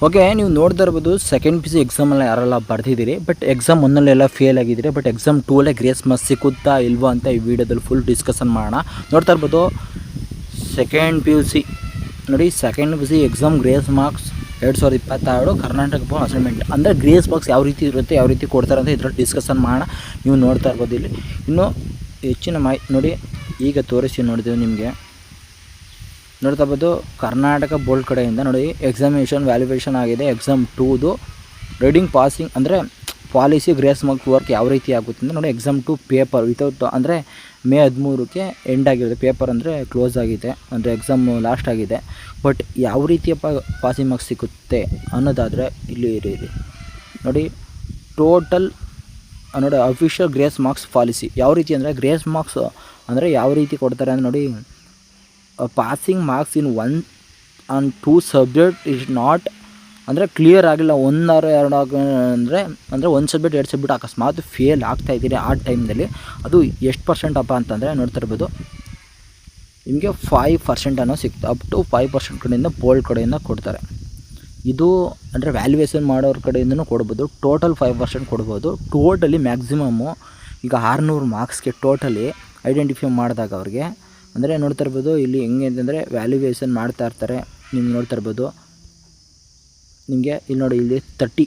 Okay, ನೀವು ನೋಡ್ತಾ ಇರ್ಬೋದು ಸೆಕೆಂಡ್ ಪಿ ಸಿ ಎಕ್ಸಾಮಲ್ಲಿ ಯಾರೆಲ್ಲ ಬರ್ತಿದ್ದೀರಿ, ಬಟ್ ಎಕ್ಸಾಮ್ ಒಂದಲ್ಲೆಲ್ಲ ಫೇಲ್ ಆಗಿದ್ದೀರಿ, ಬಟ್ ಎಕ್ಸಾಮ್ 2 ಗ್ರೇಸ್ ಮಾರ್ಕ್ಸ್ ಸಿಕ್ಕುತ್ತಾ ಇಲ್ವಾ ಅಂತ ಈ ವಿಡಿಯೋದಲ್ಲಿ ಫುಲ್ ಡಿಸ್ಕಷನ್ ಮಾಡೋಣ. ನೋಡ್ತಾ ಇರ್ಬೋದು ಸೆಕೆಂಡ್ ಪಿ ಯು ಸಿ ನೋಡಿ, second P U C exam grace marks 2022 Karnataka board assignment ಅಂದರೆ ಗ್ರೇಸ್ ಮಾರ್ಕ್ಸ್ ಯಾವ ರೀತಿ ಇರುತ್ತೆ, ಯಾವ ರೀತಿ ಕೊಡ್ತಾರೆ ಅಂತ ಇದರಲ್ಲಿ ಡಿಸ್ಕಷನ್ ಮಾಡೋಣ. ನೀವು ನೋಡ್ತಾ ಇರ್ಬೋದು ಇಲ್ಲಿ ಇನ್ನೂ ಹೆಚ್ಚಿನ ಮಾಹಿತಿ ನೋಡಿ, ಈಗ ತೋರಿಸಿ ನೋಡಿದ್ದೀವಿ ನಿಮಗೆ. ನೋಡ್ತಾ ಇರ್ಬೋದು ಕರ್ನಾಟಕ ಬೋರ್ಡ್ ಕಡೆಯಿಂದ ನೋಡಿ ಎಕ್ಸಾಮಿನೇಷನ್ ವ್ಯಾಲ್ಯುವೇಷನ್ ಆಗಿದೆ. ಎಕ್ಸಾಮ್ 2ದು ರೀಡಿಂಗ್ ಪಾಸಿಂಗ್ ಅಂದರೆ ಪಾಲಿಸಿ ಗ್ರೇಸ್ ಮಾರ್ಕ್ ವರ್ಕ್ ಯಾವ ರೀತಿ ಆಗುತ್ತೆ ಅಂದರೆ ನೋಡಿ, ಎಕ್ಸಾಮ್ 2 ಪೇಪರ್ ವಿತೌಟ್ ಅಂದರೆ ಮೇ 13ಕ್ಕೆ ಎಂಡ್ ಆಗಿರುತ್ತೆ. ಪೇಪರ್ ಅಂದರೆ ಕ್ಲೋಸ್ ಆಗಿದೆ, ಅಂದರೆ ಎಕ್ಸಾಮ್ ಲಾಸ್ಟ್ ಆಗಿದೆ. ಬಟ್ ಯಾವ ರೀತಿಯ ಪಾಸಿಂಗ್ ಮಾರ್ಕ್ಸ್ ಸಿಗುತ್ತೆ ಅನ್ನೋದಾದರೆ ಇಲ್ಲಿ ನೋಡಿ, ಟೋಟಲ್ ನೋಡಿ ಅಫಿಷಿಯಲ್ ಗ್ರೇಸ್ ಮಾರ್ಕ್ಸ್ ಪಾಲಿಸಿ ಯಾವ ರೀತಿ ಅಂದರೆ, ಗ್ರೇಸ್ ಮಾರ್ಕ್ಸ್ ಅಂದರೆ ಯಾವ ರೀತಿ ಕೊಡ್ತಾರೆ ಅಂದರೆ ನೋಡಿ, passing marks in 1 and 2 subject is not ಅಂದರೆ ಕ್ಲಿಯರ್ ಆಗಿಲ್ಲ, 1 or 2 ಅಂದರೆ 1 ಸಬ್ಜೆಕ್ಟ್ 2 ಸಬ್ಜೆಕ್ಟ್ ಅಕಸ್ಮಾತ್ ಫೇಲ್ ಆಗ್ತಾಯಿದ್ದೀರಿ ಆ ಟೈಮ್ದಲ್ಲಿ, ಅದು ಎಷ್ಟು ಪರ್ಸೆಂಟ್ ಅಪ್ಪ ಅಂತಂದರೆ ನೋಡ್ತಿರ್ಬೋದು ನಿಮಗೆ 5% ಅನ್ನೋ ಸಿಗ್ತದೆ. ಅಪ್ ಟು 5% ಕಡೆಯಿಂದ ಬೋಲ್ಡ್ ಕಡೆಯಿಂದ ಕೊಡ್ತಾರೆ. ಇದು ಅಂದರೆ ವ್ಯಾಲ್ಯುವೇಷನ್ ಮಾಡೋರ ಕಡೆಯಿಂದನೂ ಕೊಡ್ಬೋದು, ಟೋಟಲ್ 5% ಕೊಡ್ಬೋದು. ಟೋಟಲಿ ಮ್ಯಾಕ್ಸಿಮಮ್ಮು ಈಗ 600 ಮಾರ್ಕ್ಸ್ಗೆ ಟೋಟಲಿ ಐಡೆಂಟಿಫೈ ಮಾಡಿದಾಗ ಅವ್ರಿಗೆ ಅಂದರೆ ನೋಡ್ತಾ ಇರ್ಬೋದು ಇಲ್ಲಿ ಹೆಂಗೆ ಅಂತಂದರೆ ವ್ಯಾಲ್ಯುವೇಷನ್ ಮಾಡ್ತಾ ಇರ್ತಾರೆ. ನಿಮ್ಗೆ ನೋಡ್ತಾ ಇರ್ಬೋದು ನಿಮಗೆ ಇಲ್ಲಿ ನೋಡಿ, ಇಲ್ಲಿ 30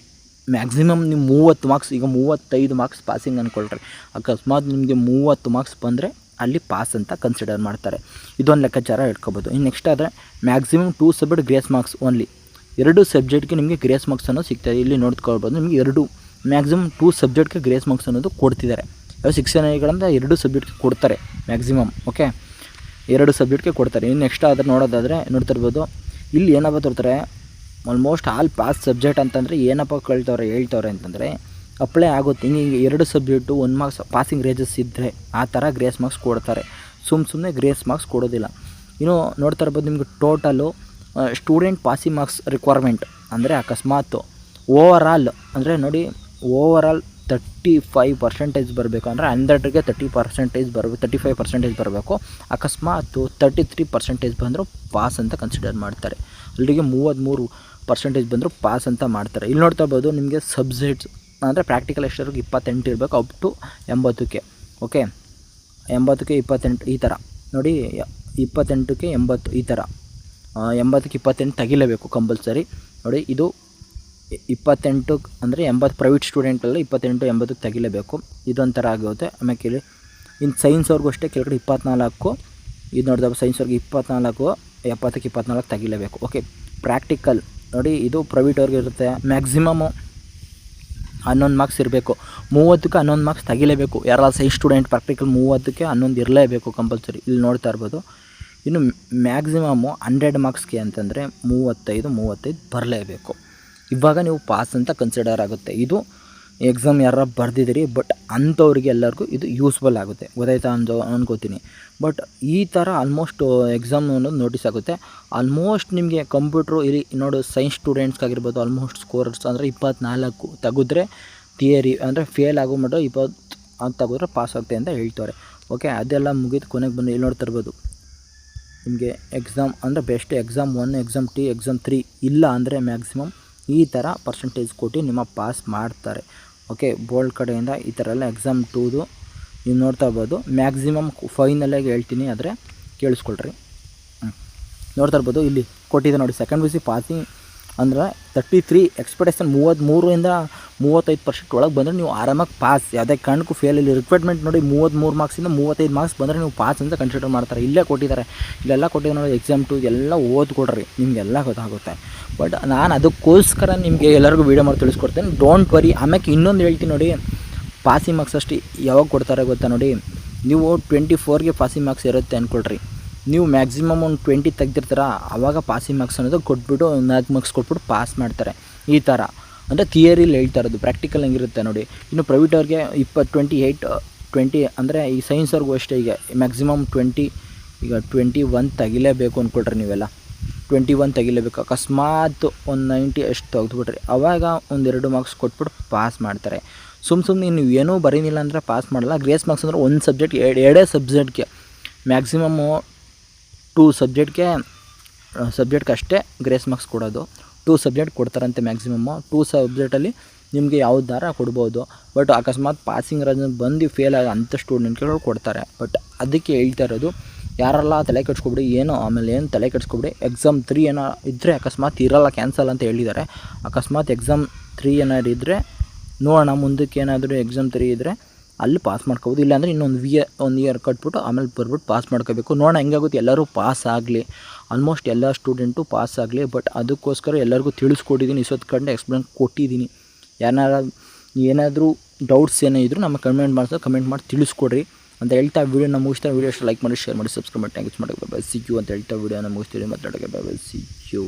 ಮ್ಯಾಕ್ಸಿಮಮ್ ನೀವು 30 ಮಾರ್ಕ್ಸ್, ಈಗ 35 ಮಾರ್ಕ್ಸ್ ಪಾಸಿಂಗ್ ಅಂದ್ಕೊಳ್ರಿ. ಅಕಸ್ಮಾತ್ ನಿಮಗೆ 30 ಮಾರ್ಕ್ಸ್ ಬಂದರೆ ಅಲ್ಲಿ ಪಾಸ್ ಅಂತ ಕನ್ಸಿಡರ್ ಮಾಡ್ತಾರೆ. ಇದೊಂದು ಲೆಕ್ಕಾಚಾರ ಇಟ್ಕೋಬೋದು. ಇನ್ನು ನೆಕ್ಸ್ಟ್ ಆದರೆ maximum 2 subject grace marks only, 2 ಸಬ್ಜೆಕ್ಟ್ಗೆ ನಿಮಗೆ ಗ್ರೇಸ್ ಮಾರ್ಕ್ಸ್ ಅನ್ನೋದು ಸಿಗ್ತದೆ. ಇಲ್ಲಿ ನೋಡ್ಕೊಳ್ಬೋದು ನಿಮಗೆ ಮ್ಯಾಕ್ಸಿಮಮ್ 2 ಸಬ್ಜೆಕ್ಟ್ಗೆ ಗ್ರೇಸ್ ಮಾರ್ಕ್ಸ್ ಅನ್ನೋದು ಕೊಡ್ತಿದ್ದಾರೆ. 6 ಗಳಿಂದ 2 ಸಬ್ಜೆಕ್ಟ್ಗೆ ಕೊಡ್ತಾರೆ ಮ್ಯಾಕ್ಸಿಮಮ್. ಓಕೆ, 2 ಸಬ್ಜೆಕ್ಟ್ಗೆ ಕೊಡ್ತಾರೆ. ಇನ್ನು ನೆಕ್ಸ್ಟ್ ಆದರೆ ನೋಡೋದಾದರೆ ನೋಡ್ತಿರ್ಬೋದು ಇಲ್ಲಿ ಏನಪ್ಪ ತೋರ್ತಾರೆ, ಆಲ್ಮೋಸ್ಟ್ ಆಲ್ ಪಾಸ್ ಸಬ್ಜೆಕ್ಟ್ ಅಂತಂದರೆ ಏನಪ್ಪ ಹೇಳ್ತವ್ರೆ ಅಂತಂದರೆ ಅಪ್ಲೈ ಆಗುತ್ತೆ. ಹಿಂಗೆ 2 ಸಬ್ಜೆಕ್ಟು 1 ಮಾರ್ಕ್ಸ್ ಪಾಸಿಂಗ್ ರೇಜಸ್ ಇದ್ದರೆ ಆ ಥರ ಗ್ರೇಸ್ ಮಾರ್ಕ್ಸ್ ಕೊಡ್ತಾರೆ. ಸುಮ್ಮನೆ ಗ್ರೇಸ್ ಮಾರ್ಕ್ಸ್ ಕೊಡೋದಿಲ್ಲ. ಇನ್ನು ನೋಡ್ತಾ ಇರ್ಬೋದು ನಿಮಗೆ total student passing marks requirement ಅಂದರೆ ಅಕಸ್ಮಾತ್ ಓವರಾಲ್ ಅಂದರೆ ನೋಡಿ, ಓವರಾಲ್ 35% ಬರಬೇಕು ಅಂದರೆ 100ಗೆ 35% ಬರಬೇಕು. ಅಕಸ್ಮಾತ್ 33% ಬಂದರೂ ಪಾಸ್ ಅಂತ ಕನ್ಸಿಡರ್ ಮಾಡ್ತಾರೆ. ಅಲ್ಲಿಗೆ 33% ಬಂದರೂ ಪಾಸ್ ಅಂತ ಮಾಡ್ತಾರೆ. ಇಲ್ಲಿ ನೋಡ್ತಾ ಇರ್ಬೋದು ನಿಮಗೆ ಸಬ್ಜೆಕ್ಟ್ಸ್ ಅಂದರೆ ಪ್ರಾಕ್ಟಿಕಲ್ ಎಷ್ಟರಿಗೆ 28 ಇರಬೇಕು, ಅಪ್ ಟು 80ಕ್ಕೆ. ಓಕೆ, 80ಕ್ಕೆ 28 ಈ ಥರ ನೋಡಿ, 28ಕ್ಕೆ 80 ಈ ಥರ, 80ಕ್ಕೆ 28 ತೆಗಿಲೇಬೇಕು ಕಂಪಲ್ಸರಿ. ನೋಡಿ ಇದು 28 ಅಂದರೆ 80 ಪ್ರೈವೇಟ್ ಸ್ಟೂಡೆಂಟಲ್ಲಿ 28 80ಕ್ಕೆ ತೆಗಿಲೇಬೇಕು. ಇದೊಂಥರ ಆಗುತ್ತೆ. ಆಮೇಲೆ ಇನ್ನು ಸೈನ್ಸ್ ಅವ್ರಿಗೂ ಅಷ್ಟೇ ಕೆಳಗಡೆ 24, ಇದು ನೋಡಿದಾಗ ಸೈನ್ಸ್ ಅವ್ರಿಗೆ 24, 70ಕ್ಕೆ 24 ತೆಗಿಲೇಬೇಕು. ಓಕೆ, ಪ್ರಾಕ್ಟಿಕಲ್ ನೋಡಿ ಇದು ಪ್ರೈವೇಟ್ ಅವ್ರಿಗೆ ಇರುತ್ತೆ. ಮ್ಯಾಕ್ಸಿಮಮ್ಮು 11 ಮಾರ್ಕ್ಸ್ ಇರಬೇಕು, 30ಕ್ಕೆ 11 ಮಾರ್ಕ್ಸ್ ತೆಗಿಲೇಬೇಕು. ಯಾರೆಲ್ಲ ಸೈನ್ಸ್ ಸ್ಟೂಡೆಂಟ್ ಪ್ರಾಕ್ಟಿಕಲ್ 30ಕ್ಕೆ 11 ಇರಲೇಬೇಕು ಕಂಪಲ್ಸರಿ. ಇಲ್ಲಿ ನೋಡ್ತಾ ಇರ್ಬೋದು. ಇನ್ನು ಮ್ಯಾಕ್ಸಿಮಮ್ಮು 100 ಮಾರ್ಕ್ಸ್ಗೆ ಅಂತಂದರೆ 35 ಬರಲೇಬೇಕು. ಇವಾಗ ನೀವು ಪಾಸ್ ಅಂತ ಕನ್ಸಿಡರ್ ಆಗುತ್ತೆ. ಇದು ಎಕ್ಸಾಮ್ ಯಾರು ಬರ್ದಿದ್ದೀರಿ, ಬಟ್ ಅಂಥವ್ರಿಗೆ ಎಲ್ಲರಿಗೂ ಇದು ಯೂಸ್ಫುಲ್ ಆಗುತ್ತೆ, ಗೊತ್ತಾಯ್ತಾ ಅನ್ಕೋತೀನಿ. ಬಟ್ ಈ ಥರ ಆಲ್ಮೋಸ್ಟ್ ಎಕ್ಸಾಮ್ ಅನ್ನೋದು ನೋಟಿಸ್ ಆಗುತ್ತೆ. ಆಲ್ಮೋಸ್ಟ್ ನಿಮಗೆ ಕಂಪ್ಯೂಟ್ರು ಇಲ್ಲಿ ನೋಡು, ಸೈನ್ಸ್ ಸ್ಟೂಡೆಂಟ್ಸ್ಗಾಗಿರ್ಬೋದು ಆಲ್ಮೋಸ್ಟ್ ಸ್ಕೋರ್ಸ್ ಅಂದರೆ 24 ತೆಗೆದ್ರೆ ಥಿಯರಿ ಅಂದರೆ ಫೇಲ್ ಆಗೋ ಮಟ್ಟ 20 ಅಂತ ತೆಗೆದ್ರೆ ಪಾಸ್ ಆಗುತ್ತೆ ಅಂತ ಹೇಳ್ತಾರೆ. ಓಕೆ, ಅದೆಲ್ಲ ಮುಗಿದು ಕೊನೆಗೆ ಬಂದು ಇಲ್ಲಿ ನೋಡ್ತಾ ಇರ್ಬೋದು ನಿಮಗೆ ಎಕ್ಸಾಮ್ ಅಂದರೆ ಬೆಸ್ಟ್ ಎಕ್ಸಾಮ್ 1, ಎಕ್ಸಾಮ್ 2, ಎಕ್ಸಾಮ್ 3 ಇಲ್ಲ ಅಂದರೆ ಮ್ಯಾಕ್ಸಿಮಮ್ ಈ ಥರ ಪರ್ಸೆಂಟೇಜ್ ಕೊಟ್ಟು ನಿಮ್ಮ ಪಾಸ್ ಮಾಡ್ತಾರೆ. ಓಕೆ, ಬೋಲ್ಡ್ ಕಡೆಯಿಂದ ಈ ಥರ ಎಲ್ಲ ಎಕ್ಸಾಮ್ 2ದು ನೀವು ನೋಡ್ತಾ ಇರ್ಬೋದು. ಮ್ಯಾಕ್ಸಿಮಮ್ ಫೈನಲಾಗಿ ಹೇಳ್ತೀನಿ, ಆದರೆ ಕೇಳಿಸ್ಕೊಳ್ರಿ. ನೋಡ್ತಾ ಇರ್ಬೋದು ಇಲ್ಲಿ ಕೊಟ್ಟಿದೆ ನೋಡಿ, ಸೆಕೆಂಡ್ ಪಿ ಸಿ ಪಾಸಿಂಗ್ ಅಂದರೆ 33 ಎಕ್ಸ್ಪೆಕ್ಟೇಷನ್ 33ರಿಂದ 35% ಒಳಗೆ ಬಂದರೆ ನೀವು ಆರಾಮಾಗಿ ಪಾಸ್, ಯಾವುದೇ ಕಾರಣಕ್ಕೂ ಫೇಲ್. ಇಲ್ಲಿ ರಿಕ್ವೈರ್ಮೆಂಟ್ ನೋಡಿ 33 ಮಾರ್ಕ್ಸಿಂದ 35 ಮಾರ್ಕ್ಸ್ ಬಂದರೆ ನೀವು ಪಾಸ್ ಅಂತ ಕನ್ಸಿಡರ್ ಮಾಡ್ತಾರೆ. ಇಲ್ಲೇ ಕೊಟ್ಟಿದ್ದಾರೆ, ಇಲ್ಲೆಲ್ಲ ಕೊಟ್ಟಿದ್ದಾರೆ ನೋಡಿ. ಎಕ್ಸಾಮ್ 2 ಎಲ್ಲ ಓದ್ಕೊಡ್ರಿ, ನಿಮಗೆಲ್ಲ ಗೊತ್ತಾಗುತ್ತೆ. ಬಟ್ ನಾನು ಅದಕ್ಕೋಸ್ಕರ ನಿಮಗೆ ಎಲ್ಲರಿಗೂ ವೀಡಿಯೋ ಮಾಡಿ ತಿಳಿಸ್ಕೊಡ್ತೇನೆ, ಡೋಂಟ್ ವರಿ. ಆಮೇಲೆ ಇನ್ನೊಂದು ಹೇಳ್ತೀನಿ ನೋಡಿ, ಪಾಸಿಂಗ್ ಮಾರ್ಕ್ಸ್ ಅಷ್ಟು ಯಾವಾಗ ಕೊಡ್ತಾರೆ ಗೊತ್ತಾ ನೋಡಿ, ನೀವು 24ಗೆ ಪಾಸಿಂಗ್ ಮಾರ್ಕ್ಸ್ ಇರುತ್ತೆ ಅಂದ್ಕೊಳ್ರಿ, ನೀವು ಮ್ಯಾಕ್ಸಿಮಮ್ ಒಂದು 20 ತೆಗ್ದಿರ್ತಾರ, ಆವಾಗ ಪಾಸಿಂಗ್ ಮಾರ್ಕ್ಸ್ ಅನ್ನೋದು ಕೊಟ್ಬಿಟ್ಟು 4 ಮಾರ್ಕ್ಸ್ ಕೊಟ್ಬಿಟ್ಟು ಪಾಸ್ ಮಾಡ್ತಾರೆ. ಈ ಥರ ಅಂದರೆ ಥಿಯರಿಲಿ ಹೇಳ್ತಾ ಇರೋದು. ಪ್ರಾಕ್ಟಿಕಲ್ ಹೆಂಗಿರುತ್ತೆ ನೋಡಿ. ಇನ್ನು ಪ್ರೈವೇಟ್ ಅವ್ರಿಗೆ 20 ಅಂದರೆ ಈ ಸೈನ್ಸ್ ಅವ್ರಿಗೂ ಅಷ್ಟೇ. ಈಗ ಮ್ಯಾಕ್ಸಿಮಮ್ 21 ತೆಗಿಲೇಬೇಕು ಅಂದ್ಕೊಳ್ರಿ, ನೀವೆಲ್ಲ 21 ತೆಗಿಲೇಬೇಕು. ಅಕಸ್ಮಾತ್ ಒಂದು 90 ಅಷ್ಟು ತೆಗೆದುಬಿಟ್ರಿ, ಆವಾಗ 1-2 ಮಾರ್ಕ್ಸ್ ಕೊಟ್ಬಿಟ್ಟು ಪಾಸ್ ಮಾಡ್ತಾರೆ. ಸುಮ್ಮನೆ ನೀವು ಏನೂ ಬರೀನಿಲ್ಲ ಅಂದರೆ ಪಾಸ್ ಮಾಡಲ್ಲ. ಗ್ರೇಸ್ ಮಾರ್ಕ್ಸ್ ಅಂದರೆ 1 ಸಬ್ಜೆಕ್ಟ್ 2 ಸಬ್ಜೆಕ್ಟ್ಗೆ ಮ್ಯಾಕ್ಸಿಮಮ್ಮು 2 ಸಬ್ಜೆಕ್ಟ್ಗೆ ಅಷ್ಟೇ ಗ್ರೇಸ್ ಮಾರ್ಕ್ಸ್ ಕೊಡೋದು. 2 ಸಬ್ಜೆಕ್ಟ್ ಕೊಡ್ತಾರಂತೆ ಮ್ಯಾಕ್ಸಿಮಮ್ಮು. 2 ಸಬ್ಜೆಕ್ಟಲ್ಲಿ ನಿಮಗೆ ಯಾವ್ದು ದಾರ ಕೊಡ್ಬೋದು. ಬಟ್ ಅಕಸ್ಮಾತ್ ಪಾಸಿಂಗ್ ರಾಜ್ ಬಂದು ಫೇಲ್ ಆಗ ಅಂಥ ಸ್ಟೂಡೆಂಟ್ಗಳು ಕೊಡ್ತಾರೆ. ಬಟ್ ಅದಕ್ಕೆ ಹೇಳ್ತಾ ಇರೋದು, ಯಾರೆಲ್ಲ ತಲೆ ಕೆಡ್ಸ್ಕೊಬಿಡಿ, ಆಮೇಲೆ ಏನು ತಲೆ ಕೆಡ್ಸ್ಕೊಬಿಡಿ. ಎಕ್ಸಾಮ್ 3 ಏನೋ ಇದ್ದರೆ ಅಕಸ್ಮಾತ್ ಇರೋಲ್ಲ, ಕ್ಯಾನ್ಸಲ್ ಅಂತ ಹೇಳಿದ್ದಾರೆ. ಅಕಸ್ಮಾತ್ ಎಕ್ಸಾಮ್ 3 ಏನಾದ್ರು ಇದ್ದರೆ ನೋಡೋಣ, ಮುಂದಕ್ಕೆ ಏನಾದರೂ ಎಕ್ಸಾಮ್ 3 ಇದ್ದರೆ ಅಲ್ಲಿ ಪಾಸ್ ಮಾಡ್ಕೋಬೋದು. ಇಲ್ಲಾಂದರೆ ಇನ್ನೊಂದು ಒಂದು ಇಯರ್ ಕಟ್ಬಿಟ್ಟು ಆಮೇಲೆ ಬರ್ಬಿಟ್ಟು ಪಾಸ್ ಮಾಡ್ಕೋಬೇಕು. ನೋಡೋಣ ಹೆಂಗಾಗುತ್ತೆ. ಎಲ್ಲರೂ ಪಾಸ್ ಆಗಲಿ, ಆಲ್ಮೋಸ್ಟ್ ಎಲ್ಲ ಸ್ಟೂಡೆಂಟು ಪಾಸ್ ಆಗಲಿ. ಬಟ್ ಅದಕ್ಕೋಸ್ಕರ ಎಲ್ಲರಿಗೂ ತಿಳಿಸ್ಕೊಟ್ಟಿದ್ದೀನಿ, ಇಷ್ಟೊತ್ತು ಎಕ್ಸ್ಪ್ಲೇನ್ ಕೊಟ್ಟಿದ್ದೀನಿ. ಏನಾದರೂ ಡೌಟ್ಸ್ ಏನೇ ಇದ್ದರೂ ನಮ್ಮ ಕಮೆಂಟ್ ಮಾಡಿ ತಿಳಿಸ್ಕೊಡ್ರಿ ಅಂತ ಹೇಳ್ತಾ ವೀಡಿಯೋನ ಮುಗಿಸ್ತಾ. ವೀಡಿಯೋ ಅಷ್ಟು ಲೈಕ್ ಮಾಡಿ, ಶೇರ್ ಮಾಡಿ, ಸಬ್ಸ್ಕ್ರೈಬ್ ಮಾಡಿ, ಥ್ಯಾಂಕ್ಸ್ ಮಾಡಿ, ಬೈ ಸಿ ಯು ಅಂತ ಹೇಳ್ತಾ ವೀಡಿಯೋನ ಮುಗಿಸ್ತೀವಿ. ಮಾತಾಡೋಕ್ಕೆ ಬೈ ಸಿ ಯು.